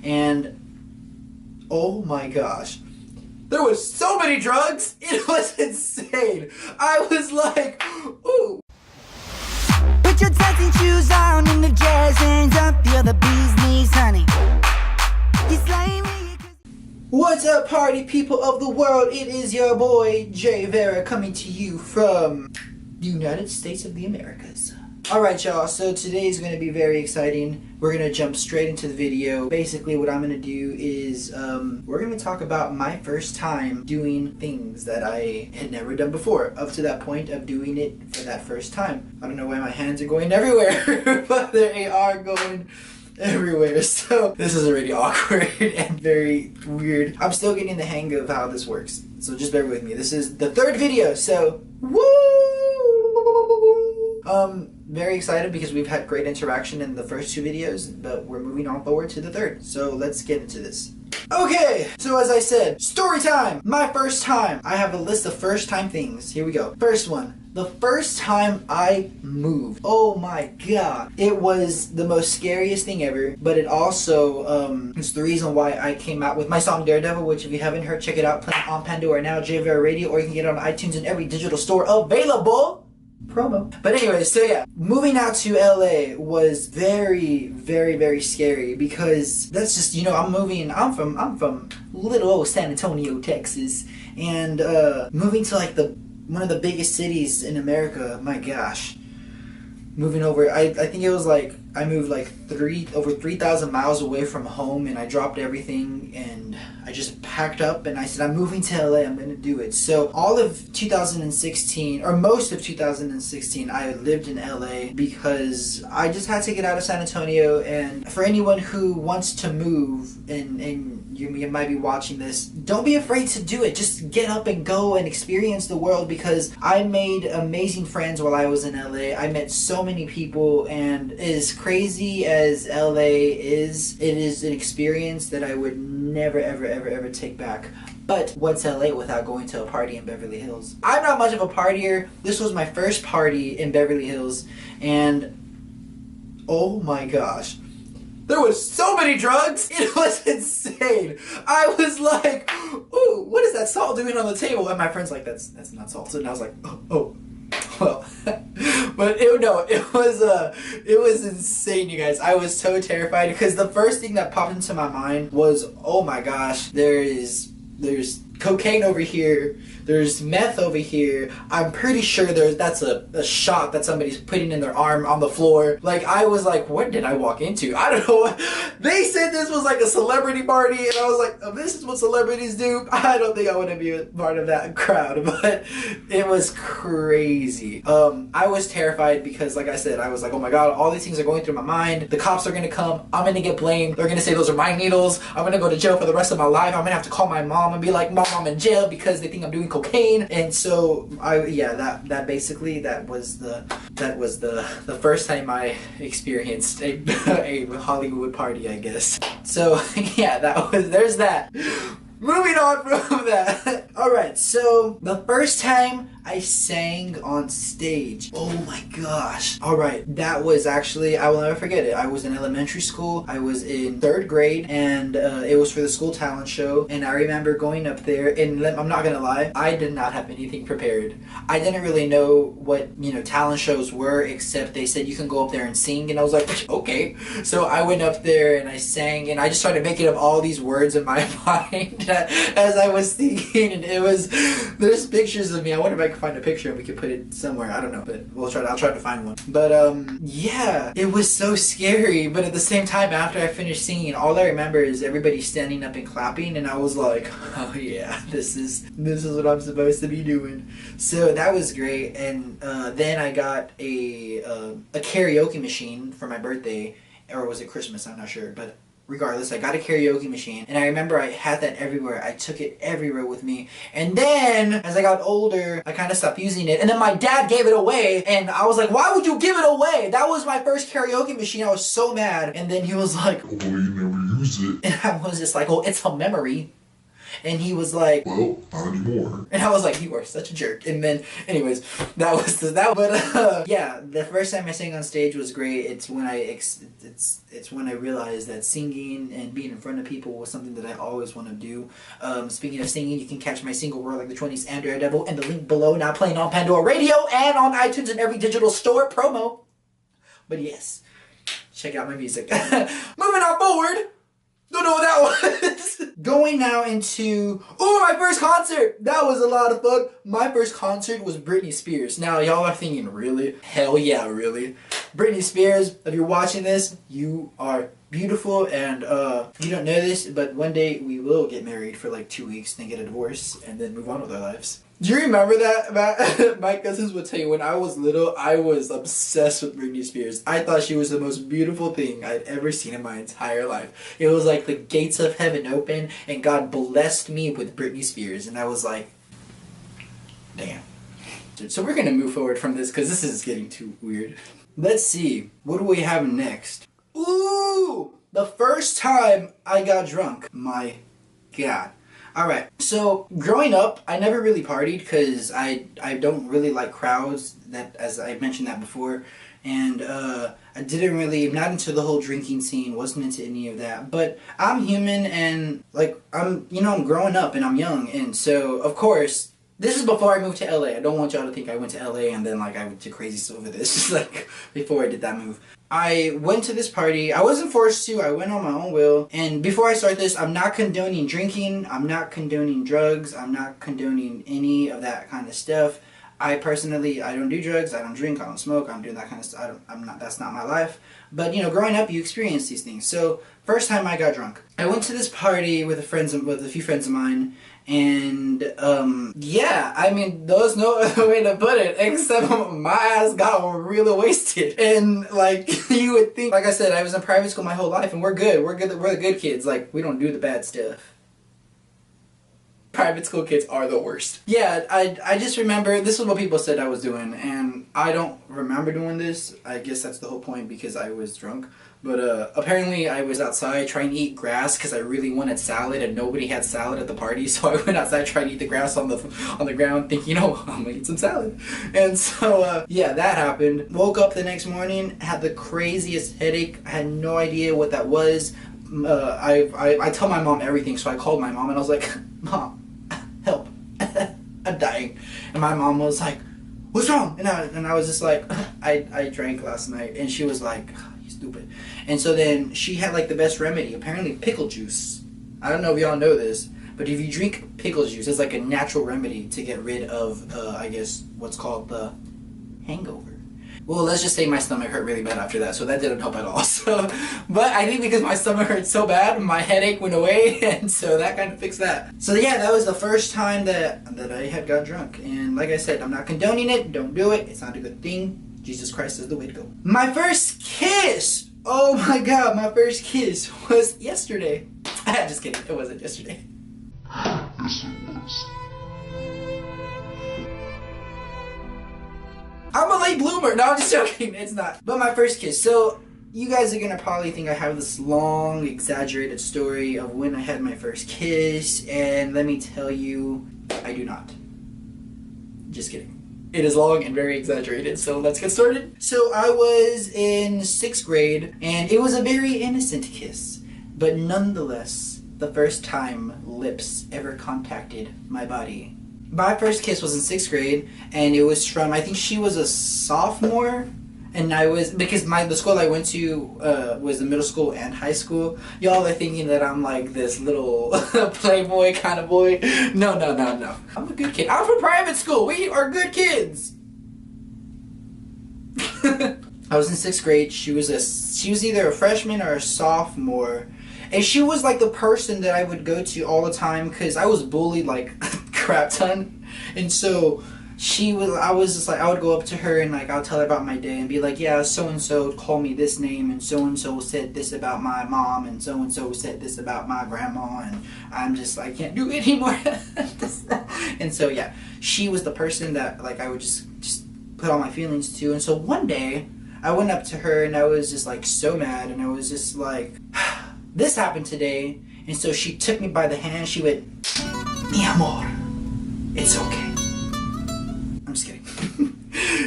and oh my gosh, there was so many drugs, it was insane. I was like, ooh. Put your dancing shoes on and the jazz hands up, you're the bee's knees, honey. You slay me. What's up, party people of the world? It is your boy Jvra coming to you from the United States of the Americas. Alright y'all, so today's going to be very exciting. We're going to jump straight into the video. Basically what I'm going to do is we're going to talk about my first time doing things that I had never done before, up to that point of doing it for that first time. I don't know why my hands are going everywhere, but they are going everywhere. So this is already awkward and very weird. I'm still getting the hang of how this works, so just bear with me. This is the third video, so woo! Very excited because we've had great interaction in the first two videos, but we're moving on forward to the third. So let's get into this. Okay, so as I said, story time! My first time! I have a list of first time things. Here we go. First one. The first time I moved. Oh my god. It was the most scariest thing ever, but it also, it's the reason why I came out with my song Daredevil, which if you haven't heard, check it out. Play on Pandora now, Jvra Radio, or you can get it on iTunes and every digital store available. Promo. But anyway, so yeah, moving out to LA was very, very, very scary because that's just, you know, I'm from little old San Antonio, Texas, and moving to like one of the biggest cities in America, my gosh. Moving over, I think it was like, I moved like over 3,000 miles away from home, and I dropped everything and I just packed up and I said, I'm moving to LA, I'm gonna do it. So all of 2016, or most of 2016, I lived in LA because I just had to get out of San Antonio. And for anyone who wants to move, and you might be watching this, don't be afraid to do it. Just get up and go and experience the world, because I made amazing friends while I was in LA. I met so many people, and as crazy as LA is, it is an experience that I would never ever take back. But what's LA without going to a party in Beverly Hills? I'm not much of a partier. This was my first party in Beverly Hills, and oh my gosh, there was so many drugs, it was insane. I was like, ooh, what is that salt doing on the table? And my friend's like, that's not salt. And I was like, oh. Well, but it was insane, you guys. I was so terrified because the first thing that popped into my mind was, oh my gosh, there's cocaine over here, there's meth over here. I'm pretty sure that's a shot that somebody's putting in their arm on the floor. Like, I was like, what did I walk into? I don't know. They said this was like a celebrity party, and I was like, oh, this is what celebrities do. I don't think I want to be a part of that crowd, but it was crazy. I was terrified because, like I said, I was like, oh my god, all these things are going through my mind. The cops are gonna come. I'm gonna get blamed. They're gonna say those are my needles. I'm gonna go to jail for the rest of my life. I'm gonna have to call my mom and be like, Mom, I'm in jail because they think I'm doing cocaine. And so that basically was the first time I experienced a Hollywood party, I guess. So yeah, there's that. Moving on from that. Alright, so the first time I sang on stage. Oh my gosh. Alright, that was actually, I will never forget it. I was in elementary school. I was in 3rd grade, and it was for the school talent show. And I remember going up there, and I'm not gonna lie, I did not have anything prepared. I didn't really know what, talent shows were, except they said you can go up there and sing, and I was like, okay. So I went up there and I sang, and I just started making up all these words in my mind as I was singing, and there's pictures of me. I wonder if I can find a picture and we could put it somewhere. I don't know, but I'll try to find one. But yeah, it was so scary, but at the same time, after I finished singing, all I remember is everybody standing up and clapping, and I was like, oh yeah, this is what I'm supposed to be doing. So that was great. And then I got a karaoke machine for my birthday, or was it Christmas? I'm not sure, but regardless, I got a karaoke machine, and I remember I had that everywhere. I took it everywhere with me. And then, as I got older, I kind of stopped using it. And then my dad gave it away, and I was like, why would you give it away? That was my first karaoke machine. I was so mad. And then he was like, oh, well, you never use it. And I was just like, oh, it's a memory. And he was like, well, not anymore. and I was like, you are such a jerk. And then, anyways, yeah, the first time I sang on stage was great. It's when it's when I realized that singing and being in front of people was something that I always want to do. Speaking of singing, you can catch my single Roar Like the 20s and Daredevil and the link below, now playing on Pandora Radio and on iTunes and every digital store promo. But yes, check out my music. Moving on forward. Don't know what that was. Going now into, my first concert. That was a lot of fun. My first concert was Britney Spears. Now, y'all are thinking, really? Hell yeah, really. Britney Spears, if you're watching this, you are beautiful, and you don't know this, but one day we will get married for like 2 weeks, then get a divorce, and then move on with our lives. Do you remember that? My cousins would tell you, when I was little, I was obsessed with Britney Spears. I thought she was the most beautiful thing I'd ever seen in my entire life. It was like the gates of heaven open, and God blessed me with Britney Spears, and I was like, damn. So we're gonna move forward from this, because this is getting too weird. Let's see, what do we have next? Ooh! The first time I got drunk. My God. Alright, so growing up, I never really partied because I don't really like crowds, that, as I mentioned that before, and I didn't really, not into the whole drinking scene, wasn't into any of that, but I'm human, and like, I'm growing up and I'm young, and so, of course, this is before I moved to LA. I don't want y'all to think I went to LA and then like I went to crazy stuff over this, just like before I did that move. I went to this party. I wasn't forced to. I went on my own will. And before I start this, I'm not condoning drinking. I'm not condoning drugs. I'm not condoning any of that kind of stuff. I personally, I don't do drugs. I don't drink. I don't smoke. I don't do that kind of stuff. That's not my life. But, growing up, you experience these things. So, first time I got drunk. I went to this party with a few friends of mine. And, yeah, I mean, there was no other way to put it, except my ass got really wasted. And, like, you would think, like I said, I was in private school my whole life, and we're good. We're the good kids. Like, we don't do the bad stuff. Private school kids are the worst. Yeah, I just remember, this is what people said I was doing, and I don't remember doing this. I guess that's the whole point, because I was drunk. But apparently I was outside trying to eat grass because I really wanted salad, and nobody had salad at the party, so I went outside trying to eat the grass on the ground thinking, I'm gonna eat some salad. And so yeah, that happened. Woke up the next morning, had the craziest headache. I had no idea what that was. I tell my mom everything, so I called my mom and I was like, Mom, help. I'm dying. And my mom was like, what's wrong? And I was just like, I drank last night. And she was like, stupid. And so then she had like the best remedy, apparently pickle juice. I don't know if y'all know this, but if you drink pickle juice, it's like a natural remedy to get rid of I guess what's called the hangover. Well, let's just say my stomach hurt really bad after that, so that didn't help at all. So, but I think because my stomach hurt so bad, my headache went away, and so that kind of fixed that. So yeah, that was the first time that I had got drunk, and like I said, I'm not condoning it. Don't do it. It's not a good thing. Jesus Christ is the way to go. My first kiss! Oh my God, my first kiss was yesterday. Just kidding, it wasn't yesterday. Yes, it was. I'm a late bloomer. No, I'm just joking. It's not. But my first kiss. So, you guys are gonna probably think I have this long, exaggerated story of when I had my first kiss, and let me tell you, I do not. Just kidding. It is long and very exaggerated, so let's get started. So I was in 6th grade, and it was a very innocent kiss, but nonetheless, the first time lips ever contacted my body. My first kiss was in 6th grade, and it was from, I think she was a sophomore, and I was, because the school I went to was the middle school and high school. Y'all are thinking that I'm like this little playboy kind of boy. No. I'm a good kid. I'm from private school. We are good kids. I was in 6th grade. She was either a freshman or a sophomore. And she was like the person that I would go to all the time because I was bullied like a crap ton. And so I was just like, I would go up to her and like, I'll tell her about my day and be like, yeah, so-and-so called me this name, and so-and-so said this about my mom, and so-and-so said this about my grandma, and I'm just, I can't do it anymore. And so, yeah, she was the person that like, I would just put all my feelings to. And so one day, I went up to her and I was just like so mad, and I was just like, this happened today. And so she took me by the hand, she went, Mi amor, it's okay. I'm just kidding.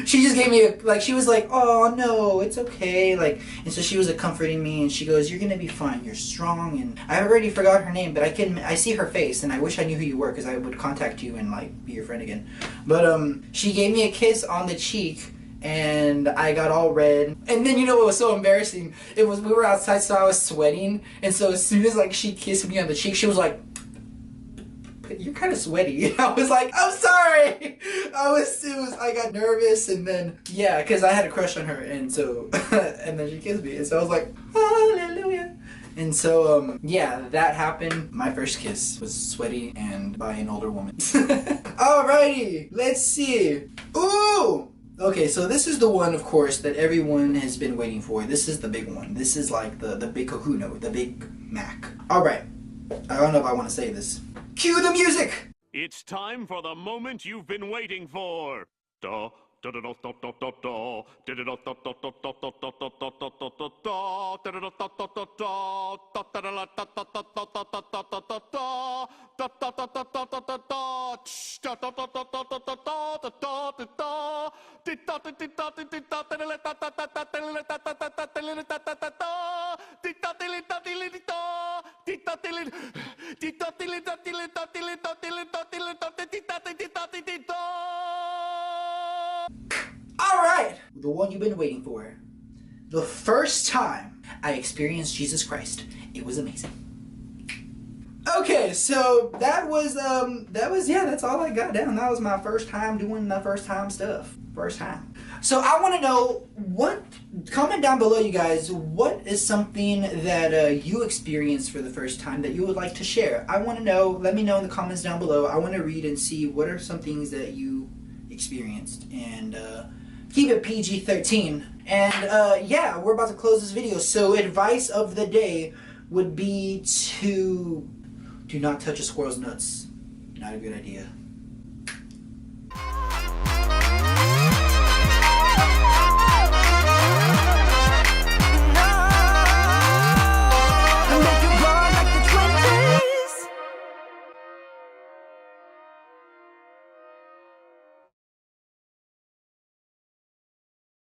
She just gave me a, like, she was like, oh no, it's okay, like, and so she was comforting me, and she goes, you're gonna be fine, you're strong, and I already forgot her name, but I see her face, and I wish I knew who you were, because I would contact you and, like, be your friend again. But, she gave me a kiss on the cheek, and I got all red, and then you know what was so embarrassing? It was, we were outside, so I was sweating, and so as soon as, like, she kissed me on the cheek, she was like, you're kind of sweaty. I was like, I'm sorry. I got nervous, and then, yeah, because I had a crush on her, and so, and then she kissed me, and so I was like, hallelujah. And so, yeah, that happened. My first kiss was sweaty and by an older woman. Alrighty, let's see. Ooh! Okay, so this is the one, of course, that everyone has been waiting for. This is the big one. This is like the big kahuna, the Big Mac. Alright, I don't know if I want to say this. Cue the music! It's time for the moment you've been waiting for. Da da da da da da da da da da da da da Alright! The one you've been waiting for. The first time I experienced Jesus Christ. It was amazing. Okay, so that was, yeah, that's all I got down. That was my first time doing the first time stuff. First time. So I want to know, comment down below, you guys, what is something that you experienced for the first time that you would like to share? I want to know, let me know in the comments down below. I want to read and see what are some things that you experienced, and keep it PG-13. And yeah, we're about to close this video, so advice of the day would be to do not touch a squirrel's nuts. Not a good idea.